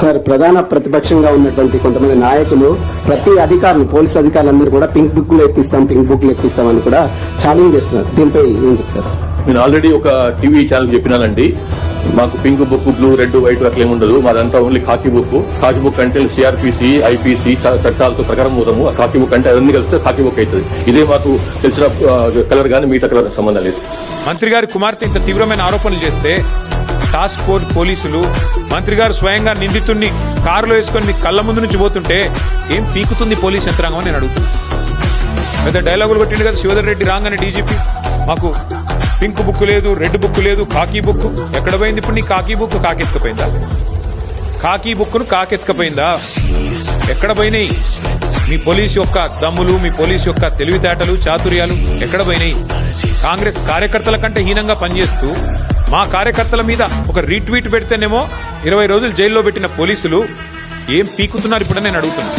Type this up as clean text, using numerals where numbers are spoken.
Sir, ప్రధాన ప్రతిపక్షంగా ఉన్నటువంటి కొంతమంది నాయకులు ప్రతి అధికారులు, పోలీసు అధికారులందరూ కూడా పింక్ బుక్ లో ఎక్కిస్తామని కూడా ఛాలెంజ్ చేస్తున్నారు. దీనిపై ఏం చెప్తారు? నేను ఆల్రెడీ ఒక టీవీ ఛానల్ చెప్పినానండి, మాకు pink book, blue, red, white అట్లా ఏముండదు. మాదంతా ఓన్లీ కాకి బుక్. కాకి బుక్ అంటే సిఆర్పిసి, ఐపీసీ చట్టాలతో ప్రకారం పోతాము. ఆ కాకి బుక్ అంటే అవన్నీ కలిస్తే కాకి బుక్ అవుతుంది. ఇదే మాకు తెలిసిన కలర్ గానీ మిగతా కలర్ సంబంధం లేదు. మంత్రి గారి కుమార్తె ఇంత తీవ్రమైన ఆరోపణలు చేస్తే టాస్క్ ఫోర్స్ పోలీసులు, మంత్రి గారు స్వయంగా నిందితుడిని కారులో వేసుకొని మీ కళ్ళ ముందు నుంచి పోతుంటే ఏం పీకుతుంది పోలీస్ యంత్రాంగం అని నేను అడుగుతున్నాను. పెద్ద డైలాగులు కొట్టిండు కదా శివధర్ రెడ్డి రాగానే డీజీపీ, మాకు పింక్ బుక్ లేదు, రెడ్ బుక్ లేదు, కాకి బుక్ ఎక్కడ పోయింది? ఇప్పుడు నీ కాకి బుక్ కాకెత్తుకపోయిందా? కాకి బుక్ను కాకెత్తుకపోయిందా? ఎక్కడ పోయినాయి మీ పోలీసు యొక్క దమ్ములు, మీ పోలీసు యొక్క తెలివితేటలు, చాతుర్యాలు ఎక్కడ పోయినాయి? కాంగ్రెస్ కార్యకర్తల కంటే హీనంగా పనిచేస్తూ మా కార్యకర్తల మీద ఒక రీట్వీట్ పెడితేనేమో 20 రోజులు జైల్లో పెట్టిన పోలీసులు ఏం పీకుతున్నారు ఇప్పుడు నేను అడుగుతున్నా.